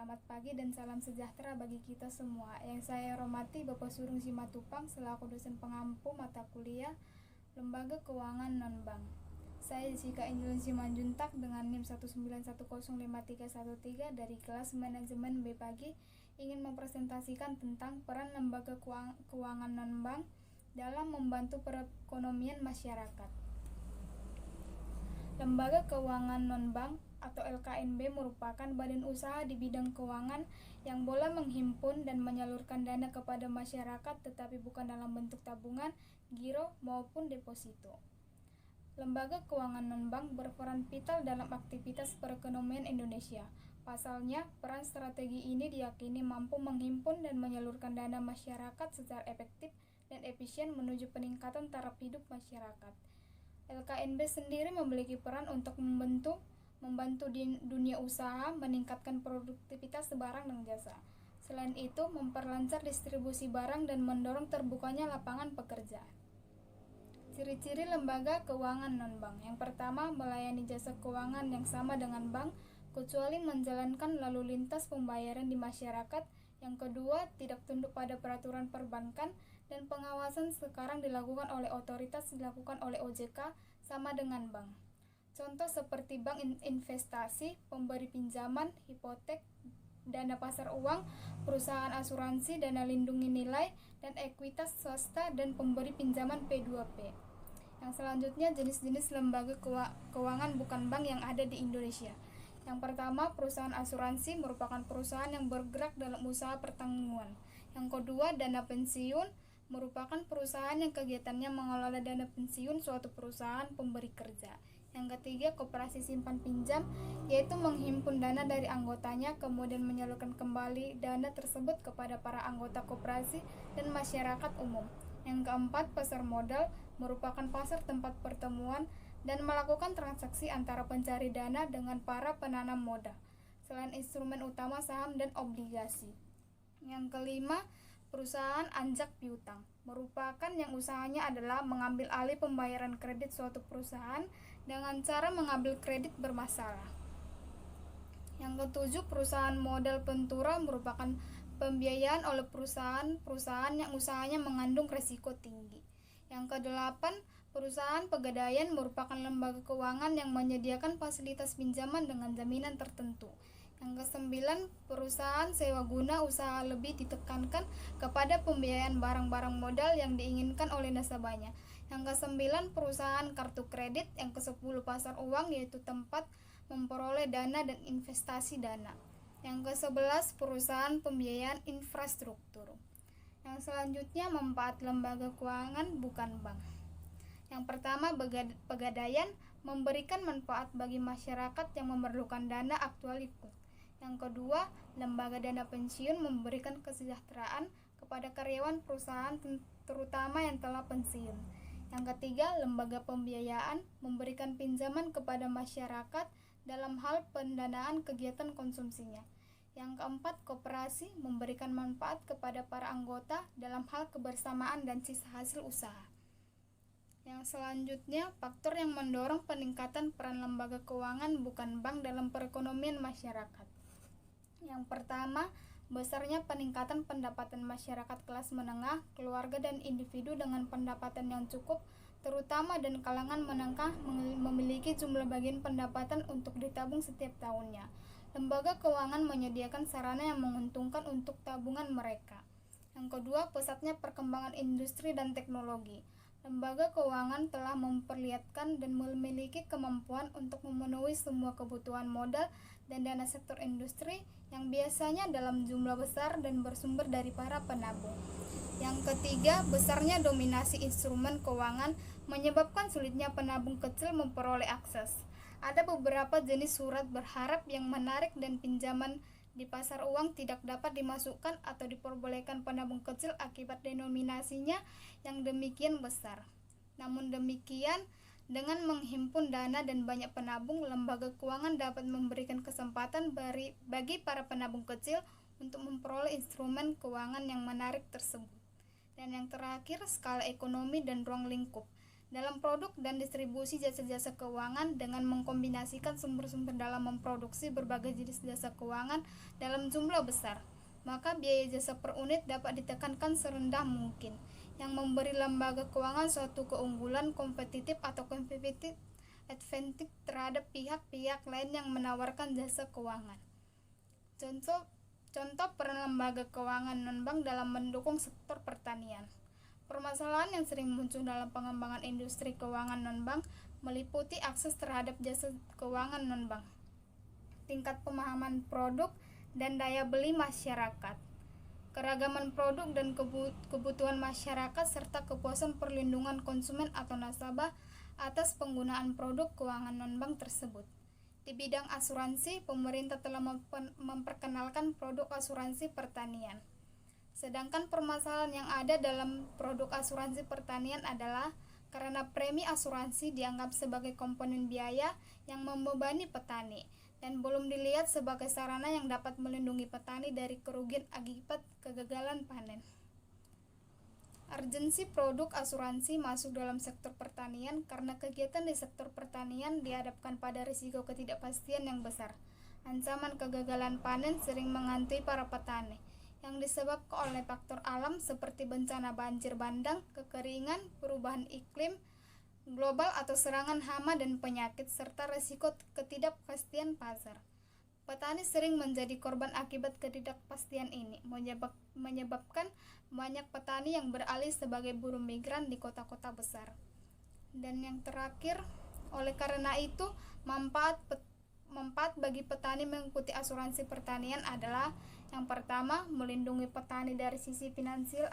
Selamat pagi dan salam sejahtera bagi kita semua. Yang saya hormati Bapak Surung Simatupang selaku dosen pengampu mata kuliah Lembaga Keuangan Non-Bank. Saya Jessica Angelin Simanjuntak dengan NIM 191051313 dari kelas manajemen B pagi ingin mempresentasikan tentang peran lembaga keuangan non-bank dalam membantu perekonomian masyarakat. Lembaga Keuangan Non-Bank atau LKNB merupakan badan usaha di bidang keuangan yang boleh menghimpun dan menyalurkan dana kepada masyarakat tetapi bukan dalam bentuk tabungan, giro, maupun deposito. Lembaga keuangan non-bank berperan vital dalam aktivitas perekonomian Indonesia. Pasalnya, peran strategi ini diyakini mampu menghimpun dan menyalurkan dana masyarakat secara efektif dan efisien menuju peningkatan taraf hidup masyarakat. LKNB sendiri memiliki peran untuk membantu di dunia usaha meningkatkan produktivitas barang dan jasa. Selain itu, memperlancar distribusi barang dan mendorong terbukanya lapangan pekerjaan. Ciri-ciri lembaga keuangan non-bank. Yang pertama, melayani jasa keuangan yang sama dengan bank, kecuali menjalankan lalu lintas pembayaran di masyarakat. Yang kedua, tidak tunduk pada peraturan perbankan dan pengawasan sekarang dilakukan oleh otoritas dilakukan oleh OJK sama dengan bank. Contoh seperti bank investasi, pemberi pinjaman, hipotek, dana pasar uang, perusahaan asuransi, dana lindungi nilai, dan ekuitas swasta dan pemberi pinjaman P2P. Yang selanjutnya jenis-jenis lembaga keuangan bukan bank yang ada di Indonesia. Yang pertama, perusahaan asuransi merupakan perusahaan yang bergerak dalam usaha pertanggungan. Yang kedua, dana pensiun merupakan perusahaan yang kegiatannya mengelola dana pensiun suatu perusahaan pemberi kerja. Yang ketiga, koperasi simpan pinjam, yaitu menghimpun dana dari anggotanya kemudian menyalurkan kembali dana tersebut kepada para anggota koperasi dan masyarakat umum. Yang keempat, pasar modal merupakan pasar tempat pertemuan dan melakukan transaksi antara pencari dana dengan para penanam modal, selain instrumen utama saham dan obligasi. Yang kelima, perusahaan anjak piutang merupakan yang usahanya adalah mengambil alih pembayaran kredit suatu perusahaan dengan cara mengambil kredit bermasalah. Yang ketujuh, perusahaan modal ventura merupakan pembiayaan oleh perusahaan yang usahanya mengandung risiko tinggi. Yang kedelapan, perusahaan pegadaian merupakan lembaga keuangan yang menyediakan fasilitas pinjaman dengan jaminan tertentu. Yang kesembilan, perusahaan sewa guna usaha lebih ditekankan kepada pembiayaan barang-barang modal yang diinginkan oleh nasabahnya. Yang kesembilan, perusahaan kartu kredit. Yang kesepuluh, pasar uang, yaitu tempat memperoleh dana dan investasi dana. Yang kesebelas, perusahaan pembiayaan infrastruktur. Yang selanjutnya, manfaat lembaga keuangan bukan bank. Yang pertama, pegadaian memberikan manfaat bagi masyarakat yang memerlukan dana aktual liquid. Yang kedua, lembaga dana pensiun memberikan kesejahteraan kepada karyawan perusahaan terutama yang telah pensiun. Yang ketiga, lembaga pembiayaan memberikan pinjaman kepada masyarakat dalam hal pendanaan kegiatan konsumsinya. Yang keempat, koperasi memberikan manfaat kepada para anggota dalam hal kebersamaan dan sisa hasil usaha. Yang selanjutnya, faktor yang mendorong peningkatan peran lembaga keuangan bukan bank dalam perekonomian masyarakat. Yang pertama, besarnya peningkatan pendapatan masyarakat kelas menengah, keluarga dan individu dengan pendapatan yang cukup, terutama dan kalangan menengah memiliki jumlah bagian pendapatan untuk ditabung setiap tahunnya. Lembaga keuangan menyediakan sarana yang menguntungkan untuk tabungan mereka. Yang kedua, pesatnya perkembangan industri dan teknologi. Lembaga keuangan telah memperlihatkan dan memiliki kemampuan untuk memenuhi semua kebutuhan modal dan dana sektor industri yang biasanya dalam jumlah besar dan bersumber dari para penabung. Yang ketiga, besarnya dominasi instrumen keuangan menyebabkan sulitnya penabung kecil memperoleh akses. Ada beberapa jenis surat berharap yang menarik dan pinjaman di pasar uang tidak dapat dimasukkan atau diperbolehkan penabung kecil akibat denominasinya yang demikian besar. Namun demikian, dengan menghimpun dana dan banyak penabung, lembaga keuangan dapat memberikan kesempatan bagi para penabung kecil untuk memperoleh instrumen keuangan yang menarik tersebut. Dan yang terakhir, skala ekonomi dan ruang lingkup. dalam produk dan distribusi jasa-jasa keuangan dengan mengkombinasikan sumber-sumber dalam memproduksi berbagai jenis jasa keuangan dalam jumlah besar, maka biaya jasa per unit dapat ditekankan serendah mungkin, yang memberi lembaga keuangan suatu keunggulan kompetitif atau competitive advantage terhadap pihak-pihak lain yang menawarkan jasa keuangan. Contoh peran lembaga keuangan non-bank dalam mendukung sektor pertanian. Permasalahan yang sering muncul dalam pengembangan industri keuangan non-bank meliputi akses terhadap jasa keuangan non-bank, tingkat pemahaman produk dan daya beli masyarakat, keragaman produk dan kebutuhan masyarakat, serta kepuasan perlindungan konsumen atau nasabah atas penggunaan produk keuangan non-bank tersebut. Di bidang asuransi, pemerintah telah memperkenalkan produk asuransi pertanian. Sedangkan permasalahan yang ada dalam produk asuransi pertanian adalah karena premi asuransi dianggap sebagai komponen biaya yang membebani petani dan belum dilihat sebagai sarana yang dapat melindungi petani dari kerugian akibat kegagalan panen. Urgensi produk asuransi masuk dalam sektor pertanian karena kegiatan di sektor pertanian dihadapkan pada risiko ketidakpastian yang besar. Ancaman kegagalan panen sering menghantui para petani, yang disebabkan oleh faktor alam seperti bencana banjir bandang, kekeringan, perubahan iklim global atau serangan hama dan penyakit, serta risiko ketidakpastian pasar. Petani sering menjadi korban akibat ketidakpastian ini, menyebabkan banyak petani yang beralih sebagai buruh migran di kota-kota besar. Dan yang terakhir, oleh karena itu, manfaat bagi petani mengikuti asuransi pertanian adalah: yang pertama, melindungi petani dari sisi finansial